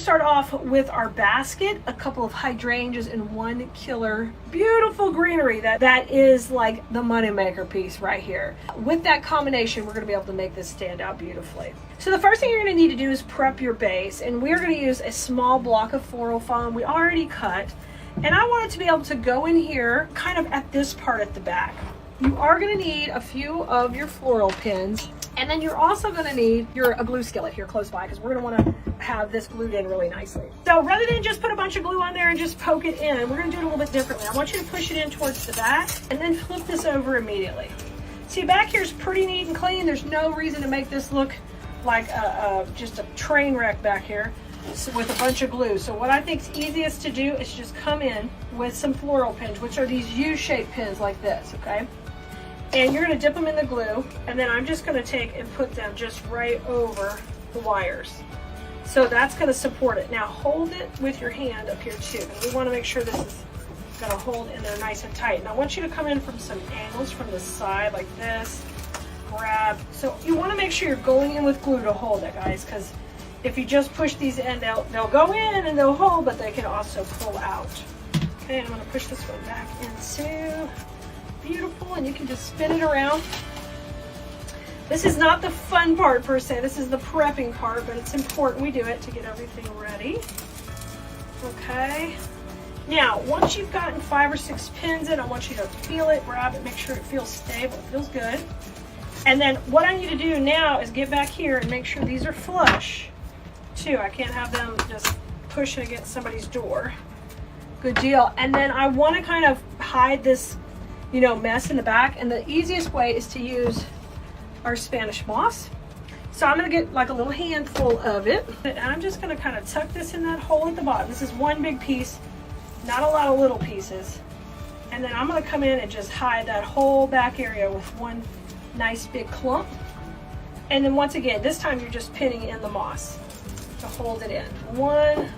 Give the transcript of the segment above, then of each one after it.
start off with our basket, a couple of hydrangeas and one killer beautiful greenery that is like the moneymaker piece right here. With that combination, we're going to be able to make this stand out beautifully. So the first thing you're going to need to do is prep your base, and we're going to use a small block of floral foam we already cut, and I want it to be able to go in here kind of at this part at the back. You are going to need a few of your floral pins, and then you're also going to need a glue skillet here close by, because we're going to want to have this glued in really nicely. So rather than just put a bunch of glue on there and just poke it in, we're going to do it a little bit differently. I want you to push it in towards the back and then flip this over immediately. See, back here is pretty neat and clean. There's no reason to make this look like just a train wreck back here with a bunch of glue. So what I think is easiest to do is just come in with some floral pins, which are these U-shaped pins like this, okay? And you're going to dip them in the glue, and then I'm just going to take and put them just right over the wires. So that's going to support it. Now hold it with your hand up here too. And we want to make sure this is going to hold in there nice and tight. And I want you to come in from some angles from the side like this. Grab. So you want to make sure you're going in with glue to hold it, guys, because if you just push these in, they'll go in and they'll hold, but they can also pull out. Okay, I'm going to push this one back into. Beautiful, and you can just spin it around. This is not the fun part per se, this is the prepping part, but it's important we do it to get everything ready. Okay, now once you've gotten 5 or 6 pins in, I want you to feel it, grab it, make sure it feels stable, it feels good. And then what I need to do now is get back here and make sure these are flush too. I can't have them just pushing against somebody's door. Good deal. And then I want to kind of hide this mess in the back, and the easiest way is to use our Spanish moss. So I'm going to get like a little handful of it, and I'm just going to kind of tuck this in that hole at the bottom. This is one big piece, not a lot of little pieces. And then I'm going to come in and just hide that whole back area with one nice big clump. And then once again, this time you're just pinning in the moss to hold it in. 1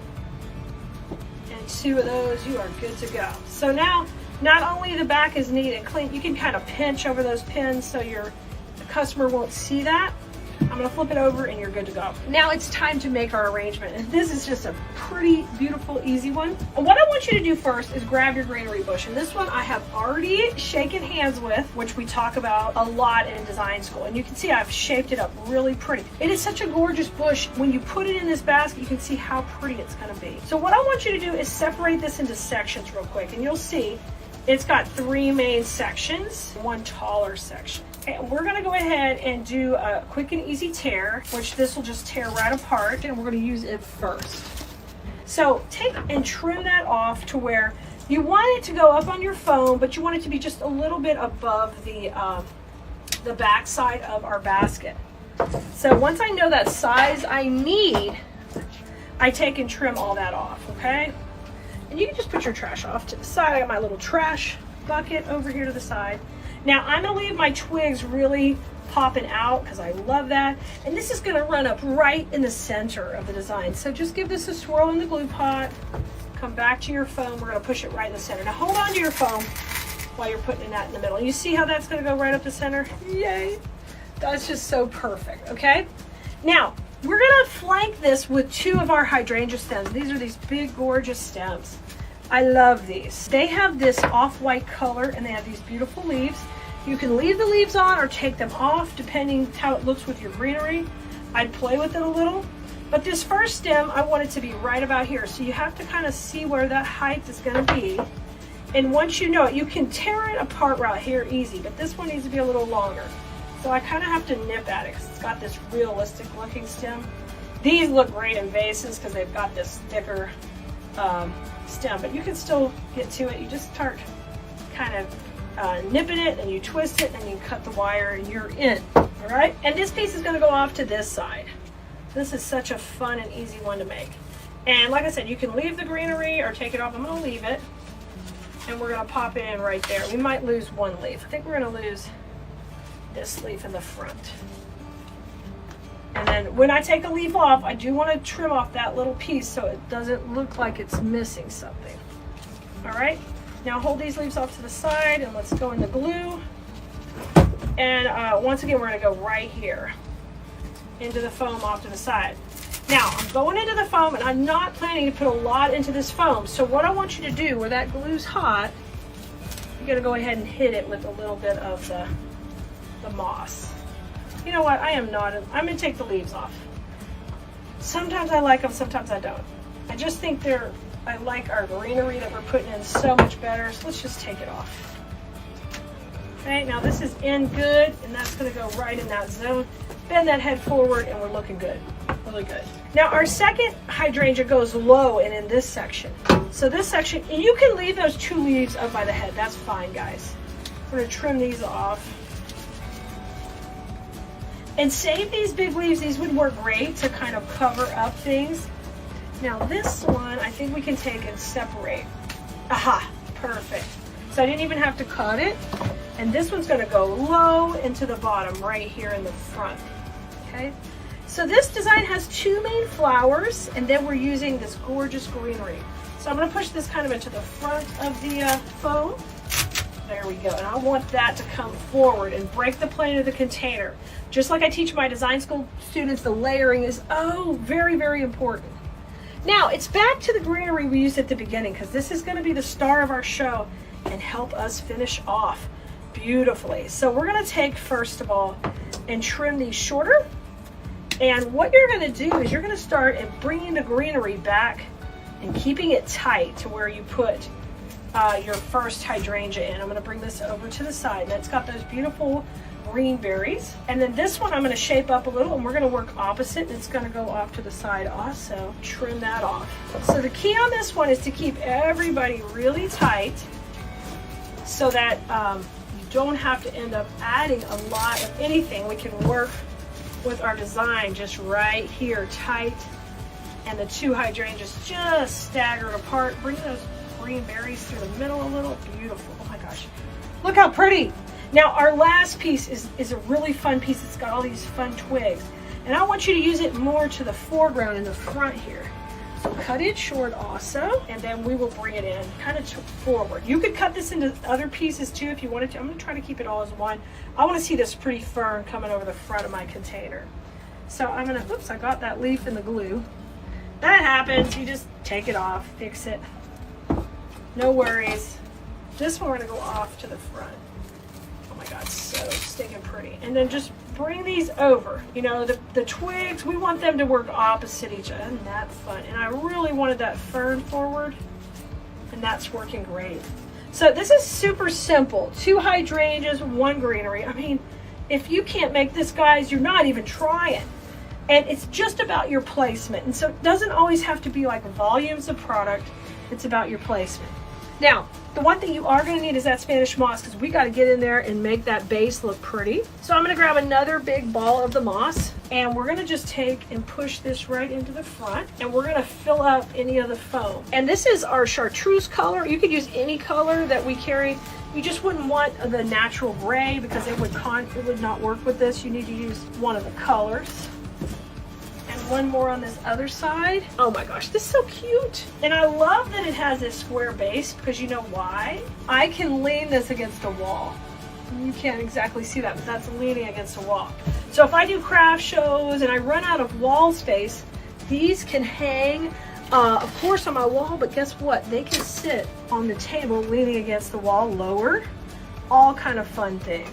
and 2 of those, you are good to go. So now, not only the back is neat and clean, you can kind of pinch over those pins so the customer won't see that. I'm going to flip it over and you're good to go. Now it's time to make our arrangement, and this is just a pretty beautiful, easy one. And what I want you to do first is grab your greenery bush, and this one I have already shaken hands with, which we talk about a lot in design school, and you can see I've shaped it up really pretty. It is such a gorgeous bush. When you put it in this basket, you can see how pretty it's going to be. So what I want you to do is separate this into sections real quick, and you'll see it's got 3 main sections, 1 taller section. Okay, we're going to go ahead and do a quick and easy tear, which this will just tear right apart, and we're going to use it first. So take and trim that off to where you want it to go up on your foam, but you want it to be just a little bit above the back side of our basket. So once I know that size I need, I take and trim all that off, okay? And you can just put your trash off to the side. I got my little trash bucket over here to the side. Now I'm going to leave my twigs really popping out because I love that. And this is going to run up right in the center of the design. So just give this a swirl in the glue pot. Come back to your foam. We're going to push it right in the center. Now hold on to your foam while you're putting that in the middle. You see how that's going to go right up the center? Yay! That's just so perfect, okay? Now, we're going to flank this with 2 of our hydrangea stems. These are these big, gorgeous stems. I love these. They have this off-white color, and they have these beautiful leaves. You can leave the leaves on or take them off, depending how it looks with your greenery. I'd play with it a little. But this first stem, I want it to be right about here. So you have to kind of see where that height is going to be. And once you know it, you can tear it apart right here easy, but this one needs to be a little longer. So I kind of have to nip at it because it's got this realistic looking stem. These look great in vases because they've got this thicker stem, but you can still get to it. You just start kind of nipping it, and you twist it, and you cut the wire, and you're in. All right, and this piece is going to go off to this side. This is such a fun and easy one to make. And like I said, you can leave the greenery or take it off. I'm going to leave it, and we're going to pop it in right there. We might lose 1 leaf. I think we're going to lose this leaf in the front. And then when I take a leaf off, I do want to trim off that little piece so it doesn't look like it's missing something. All right, now hold these leaves off to the side, and let's go in the glue. And once again, we're going to go right here into the foam off to the side. Now, I'm going into the foam, and I'm not planning to put a lot into this foam. So what I want you to do, where that glue's hot, you're gonna go ahead and hit it with a little bit of the moss. You know what, I'm gonna take the leaves off. Sometimes I like them, sometimes I don't. I just think I like our greenery that we're putting in so much better, so let's just take it off. Okay, now this is in good, and that's gonna go right in that zone. Bend that head forward, and we're looking good, really good. Now our second hydrangea goes low and in this section. So this section, and you can leave those 2 leaves up by the head, that's fine, guys. We're gonna trim these off. And save these big leaves. These would work great to kind of cover up things. Now this one, I think we can take and separate. Aha, perfect. So I didn't even have to cut it. And this one's gonna go low into the bottom right here in the front, okay? So this design has 2 main flowers, and then we're using this gorgeous greenery. So I'm gonna push this kind of into the front of the foam. There we go, and I want that to come forward and break the plane of the container. Just like I teach my design school students, the layering is very, very important. Now, it's back to the greenery we used at the beginning, because this is gonna be the star of our show and help us finish off beautifully. So we're gonna take, first of all, and trim these shorter. And what you're gonna do is you're gonna start and bringing the greenery back and keeping it tight to where you put your first hydrangea in. I'm going to bring this over to the side, and it's got those beautiful green berries. And then this one I'm going to shape up a little, and we're going to work opposite, and it's going to go off to the side also. Trim that off. So the key on this one is to keep everybody really tight so that you don't have to end up adding a lot of anything. We can work with our design just right here, tight, and the 2 hydrangeas just staggered apart. Bring those green berries through the middle a little. Beautiful. Oh my gosh, look how pretty. Now our last piece is a really fun piece. It's got all these fun twigs, and I want you to use it more to the foreground in the front here. So cut it short also, and then we will bring it in kind of forward. You could cut this into other pieces too if you wanted to. I'm going to try to keep it all as one. I want to see this pretty fern coming over the front of my container. So I'm going to, oops, I got that leaf in the glue. That happens. You just take it off, fix it. No worries. This one we're gonna go off to the front. Oh my God, so stinking pretty. And then just bring these over. You know, the twigs, we want them to work opposite each other. Isn't that fun? And I really wanted that fern forward, and that's working great. So this is super simple. 2 hydrangeas, 1 greenery. I mean, if you can't make this, guys, you're not even trying. And it's just about your placement. And so it doesn't always have to be like volumes of product. It's about your placement. Now, the one thing you are going to need is that Spanish moss, because we got to get in there and make that base look pretty. So I'm going to grab another big ball of the moss, and we're going to just take and push this right into the front, and we're going to fill up any of the foam. And this is our chartreuse color. You could use any color that we carry. You just wouldn't want the natural gray because it would not work with this. You need to use one of the colors. One more on this other side. Oh my gosh, this is so cute. And I love that it has this square base, because you know why? I can lean this against the wall. You can't exactly see that, but that's leaning against the wall. So if I do craft shows and I run out of wall space, these can hang, of course, on my wall, but guess what? They can sit on the table leaning against the wall lower. All kind of fun things.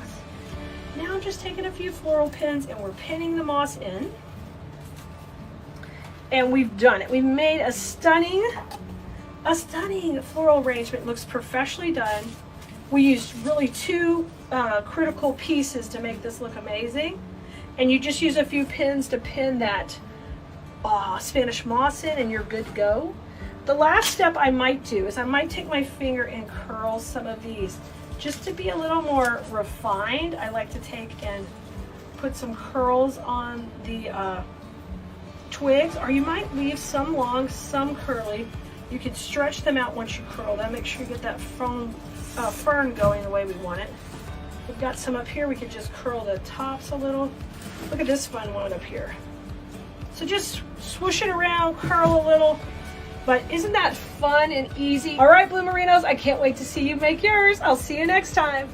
Now I'm just taking a few floral pins, and we're pinning the moss in. And we've done it. We've made a stunning floral arrangement. It looks professionally done. We used really 2 critical pieces to make this look amazing. And you just use a few pins to pin that Spanish moss in, and you're good to go. The last step I might do is I might take my finger and curl some of these just to be a little more refined. I like to take and put some curls on the twigs, or you might leave some long, some curly. You can stretch them out once you curl them. Make sure you get that fern going the way we want it. We've got some up here. We could just curl the tops a little. Look at this fun one up here. So just swoosh it around, curl a little. But isn't that fun and easy? All right, Bloomerinos, I can't wait to see you make yours. I'll see you next time.